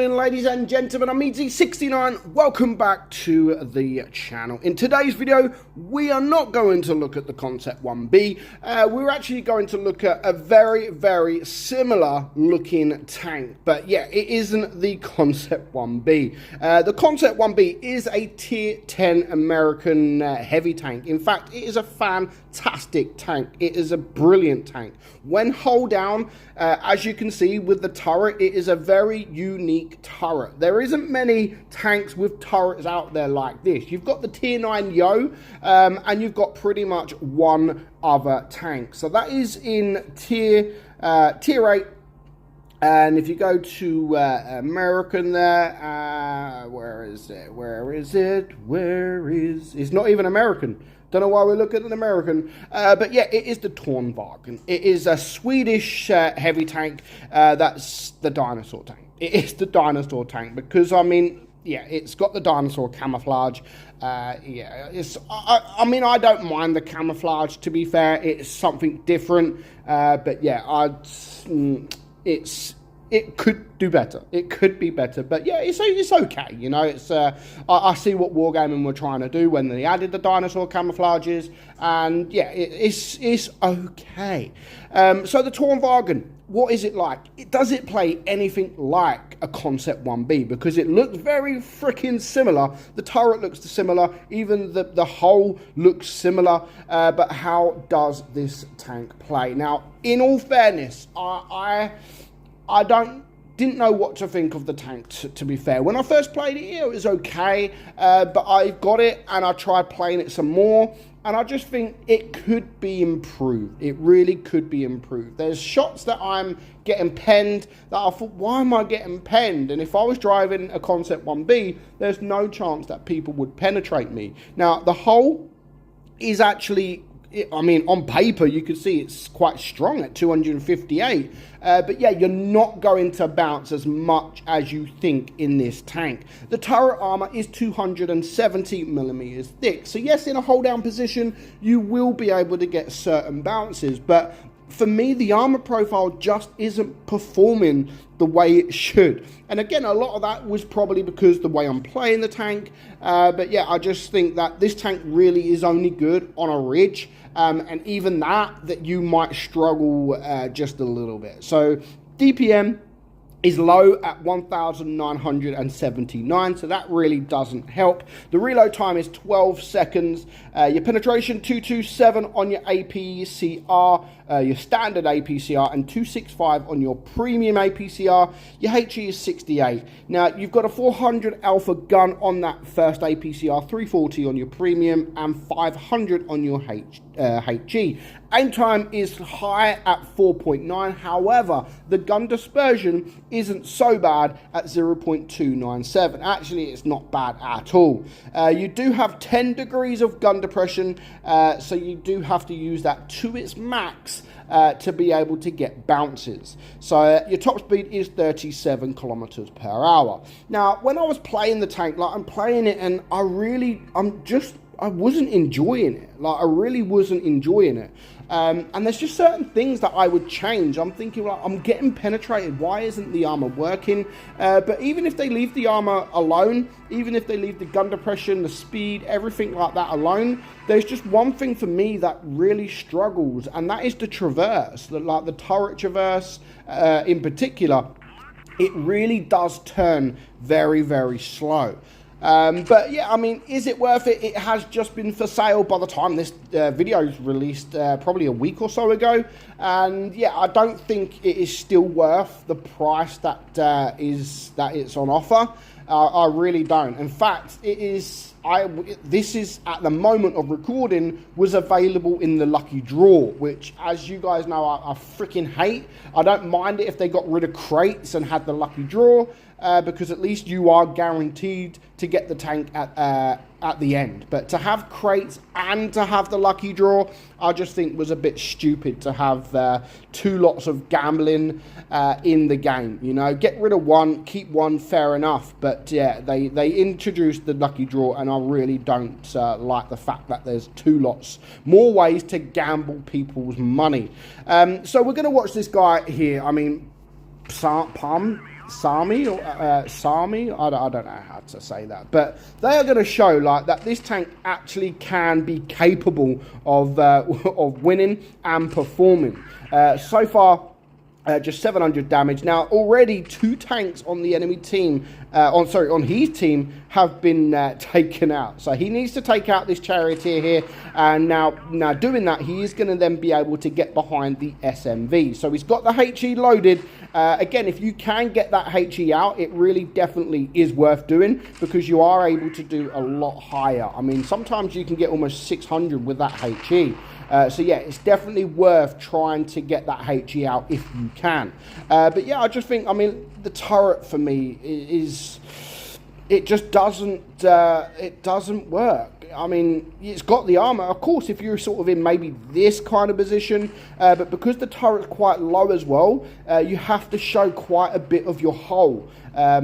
morning, ladies and gentlemen. I'm meadsy69. Welcome back to the channel. In today's video, we are not going to look at the Concept 1B. We're actually going to look at a very, very similar looking tank. But yeah, it isn't the Concept 1B. The Concept 1B is a tier 10 American heavy tank. In fact, it is a fantastic tank. It is a brilliant tank. When hull down, as you can see with the turret, it is a very unique turret. There isn't many tanks with turrets out there like this. You've got the tier 9 Yo, and you've got pretty much one other tank. So that is in tier 8. And if you go to American there, where is it? It's not even American. Don't know why we're looking at an American, but yeah, it is the Tornvagn. It is a Swedish heavy tank. That's the dinosaur tank. It is the dinosaur tank because, I mean, yeah, it's got the dinosaur camouflage. Yeah, I mean, I don't mind the camouflage, to be fair. It's something different, but yeah, it could do better. It could be better, but yeah, it's okay. You know, it's I see what Wargaming were trying to do when they added the dinosaur camouflages, and yeah, it's okay. So the Tornvagn, what is it like? Does it play anything like a Concept 1B? Because it looks very freaking similar. The turret looks similar. Even the hull looks similar. But how does this tank play? Now, in all fairness, I didn't know what to think of the tank, to be fair. When I first played it was okay, but I got it and I tried playing it some more, and I just think it could be improved. It really could be improved. There's shots that I'm getting penned that I thought, why am I getting penned? And if I was driving a Concept 1B, there's no chance that people would penetrate me. Now, the hull is actually, I mean, on paper, you can see it's quite strong at 258. But yeah, you're not going to bounce as much as you think in this tank. The turret armor is 270 millimeters thick. So yes, in a hold down position, you will be able to get certain bounces. But for me, the armor profile just isn't performing the way it should. And again, a lot of that was probably because the way I'm playing the tank. But yeah, I just think that this tank really is only good on a ridge. And even that you might struggle just a little bit. So DPM is low at 1,979, so that really doesn't help. The reload time is 12 seconds. Your penetration, 227 on your APCR, your standard APCR, and 265 on your premium APCR. Your HE is 68. Now, you've got a 400 alpha gun on that first APCR, 340 on your premium, and 500 on your HE. Aim time is high at 4.9. However, the gun dispersion isn't so bad at 0.297. Actually, it's not bad at all. You do have 10 degrees of gun depression, so you do have to use that to its max to be able to get bounces. So your top speed is 37 kilometers per hour. Now, when I was playing the tank, like I'm playing it, and I wasn't enjoying it. Like, I really wasn't enjoying it. And there's just certain things that I would change. I'm thinking, like, I'm getting penetrated. Why isn't the armor working? But even if they leave the armor alone, even if they leave the gun depression, the speed, everything like that alone, there's just one thing for me that really struggles, and that is the traverse. Like the turret traverse in particular, it really does turn very, very slow. But yeah, I mean, is it worth it? It has just been for sale by the time this video is released, probably a week or so ago. And yeah, I don't think it is still worth the price that it's on offer. I really don't. In fact, this is at the moment of recording was available in the lucky draw, which, as you guys know, I freaking hate. I don't mind it if they got rid of crates and had the lucky draw, because at least you are guaranteed to get the tank at the end. But to have crates and to have the lucky draw, I just think was a bit stupid to have two lots of gambling in the game. You know, get rid of one, keep one, fair enough. But yeah, they introduced the lucky draw, and I really don't like the fact that there's two lots more ways to gamble people's money. So we're going to watch this guy here. I mean, Sami, I don't know how to say that, but they are going to show like that this tank actually can be capable of winning and performing. So far, just 700 damage. Now, already 2 tanks on the enemy team, on his team, have been taken out. So he needs to take out this charioteer here, and now doing that, he is going to then be able to get behind the SMV. So he's got the HE loaded. Again, if you can get that HE out, it really definitely is worth doing, because you are able to do a lot higher. I mean, sometimes you can get almost 600 with that HE. So yeah, it's definitely worth trying to get that HE out if you can. But yeah, I just think, I mean, the turret for me is it just doesn't work. I mean, it's got the armor, of course, if you're sort of in maybe this kind of position, but because the turret's quite low as well, you have to show quite a bit of your hull,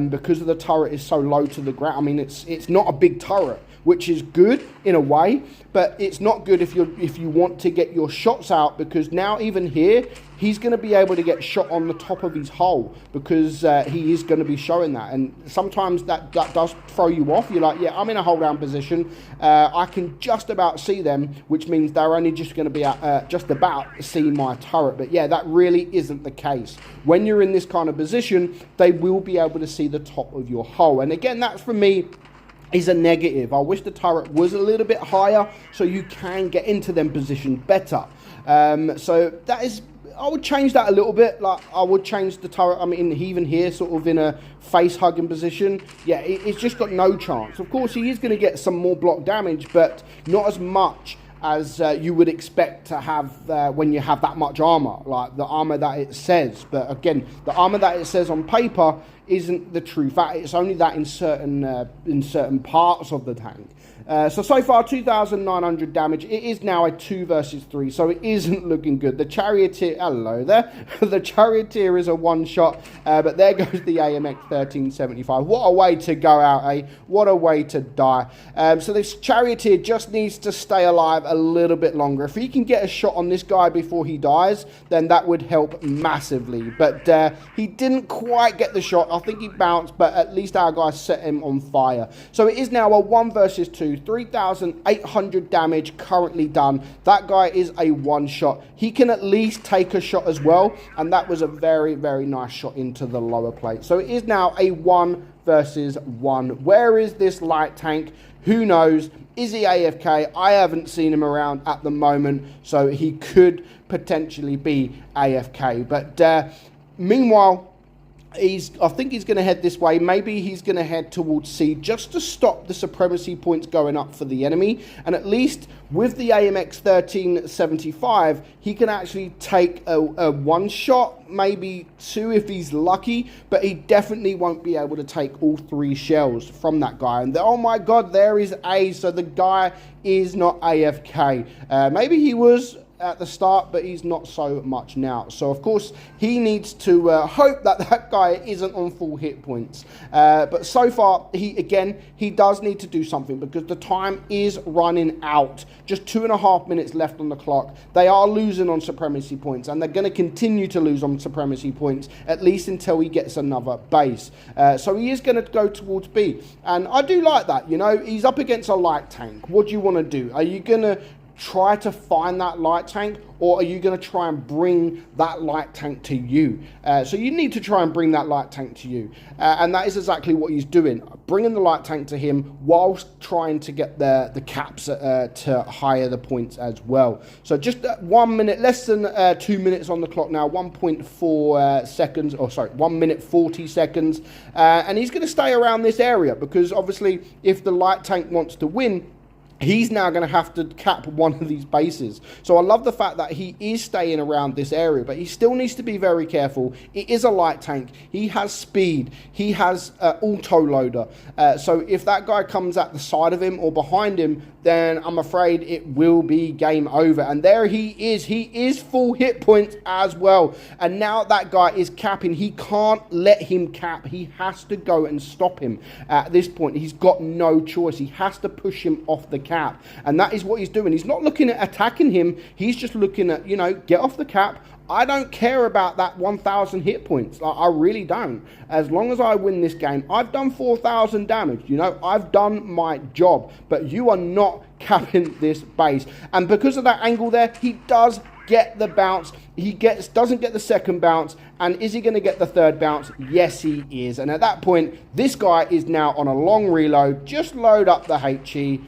because of the turret is so low to the ground. I mean, it's not a big turret, which is good in a way, but it's not good if you want to get your shots out, because now even here, he's going to be able to get shot on the top of his hull, because he is going to be showing that. And sometimes that does throw you off. You're like, yeah, I'm in a hold down position. I can just about see them, which means they're only just going to be just about see my turret. But yeah, that really isn't the case. When you're in this kind of position, they will be able to see the top of your hull. And again, that's for me is a negative. I wish the turret was a little bit higher so you can get into them positions better. So that is, I would change that a little bit. Like, I would change the turret. I mean, even here, sort of in a face-hugging position, yeah, it's just got no chance. Of course, he is going to get some more block damage, but not as much as you would expect to have when you have that much armor, like the armor that it says. But again, the armor that it says on paper isn't the true fact. It's only that in certain parts of the tank. So far, 2,900 damage. It is now a 2 versus 3, so it isn't looking good. The charioteer, hello there. The charioteer is a one-shot, but there goes the AMX 1375. What a way to go out, eh? What a way to die. So this charioteer just needs to stay alive a little bit longer. If he can get a shot on this guy before he dies, then that would help massively. But he didn't quite get the shot. I think he bounced, but at least our guy set him on fire. So it is now a 1 versus 2. 3,800 damage currently done. That guy is a one-shot. He can at least take a shot as well, and that was a very, very nice shot into the lower plate. So it is now a 1 versus 1. Where is this light tank? Who knows? Is he AFK? I haven't seen him around at the moment, so he could potentially be AFK. But meanwhile, I think he's going to head this way. Maybe he's going to head towards C just to stop the supremacy points going up for the enemy. And at least with the AMX 1375, he can actually take a one shot, maybe 2 if he's lucky. But he definitely won't be able to take all 3 shells from that guy. And oh my god, there is A. So the guy is not AFK. Maybe he was at the start, but he's not so much now. So of course he needs to hope that that guy isn't on full hit points, but so far he does need to do something, because the time is running out. Just 2.5 minutes left on the clock. They are losing on supremacy points, and they're going to continue to lose on supremacy points at least until he gets another base. So he is going to go towards B, and I do like that. You know, he's up against a light tank. What do you want to do? Are you going to try to find that light tank, or are you going to try and bring that light tank to you? So you need to try and bring that light tank to you, and that is exactly what he's doing, bringing the light tank to him whilst trying to get the caps to higher the points as well. So just 1 minute, less than 2 minutes on the clock now, 1.4 seconds, or sorry, 1 minute 40 seconds, and he's going to stay around this area, because obviously if the light tank wants to win, he's now going to have to cap one of these bases. So I love the fact that he is staying around this area, but he still needs to be very careful. It is a light tank. He has speed. He has auto loader. So if that guy comes at the side of him or behind him, then I'm afraid it will be game over. And there he is. He is full hit points as well. And now that guy is capping. He can't let him cap. He has to go and stop him at this point. He's got no choice. He has to push him off the cap. cap. And that is what he's doing. He's not looking at attacking him. He's just looking at, you know, get off the cap. I don't care about that 1,000 hit points. I really don't. As long as I win this game, I've done 4,000 damage. You know, I've done my job. But you are not capping this base. And because of that angle there, he does get the bounce. He doesn't get the second bounce. And is he going to get the third bounce? Yes, he is. And at that point, this guy is now on a long reload. Just load up the HE.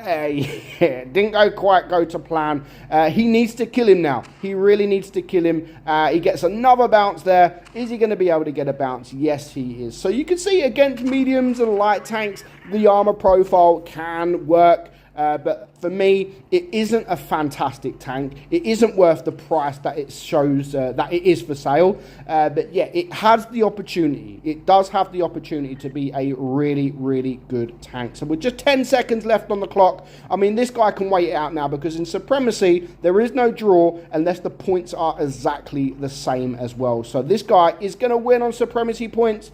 Yeah, didn't quite go to plan. He needs to kill him now. He really needs to kill him. He gets another bounce there. Is he going to be able to get a bounce? Yes, he is. So you can see against mediums and light tanks, the armor profile can work. But for me, it isn't a fantastic tank. It isn't worth the price that it shows that it is for sale. But yeah, it has the opportunity. It does have the opportunity to be a really, really good tank. So with just 10 seconds left on the clock, I mean, this guy can wait it out now because in Supremacy, there is no draw unless the points are exactly the same as well. So this guy is going to win on Supremacy points.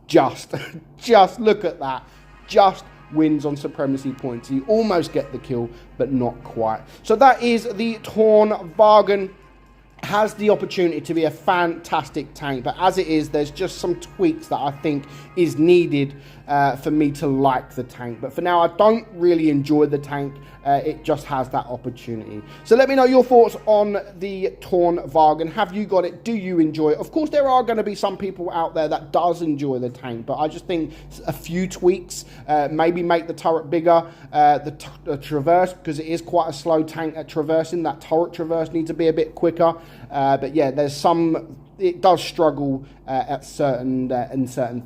Just look at that. Just wins on Supremacy points. He almost get the kill, but not quite. So that is the Tornvagn. Has the opportunity to be a fantastic tank, but as it is, there's just some tweaks that I think is needed for me to like the tank. But for now, I don't really enjoy the tank. It just has that opportunity. So let me know your thoughts on the Tornvagn. Have you got it? Do you enjoy it? Of course, there are going to be some people out there that does enjoy the tank, but I just think a few tweaks, maybe make the turret bigger, the traverse, because it is quite a slow tank at traversing. That turret traverse needs to be a bit quicker. But yeah, there's some, it does struggle at certain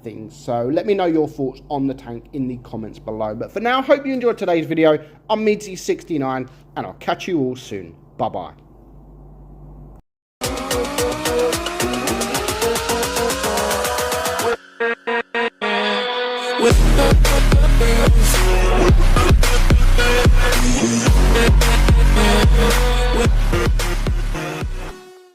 things. So let me know your thoughts on the tank in the comments below. But for now, hope you enjoyed today's video. I'm meadsy69, and I'll catch you all soon. Bye bye.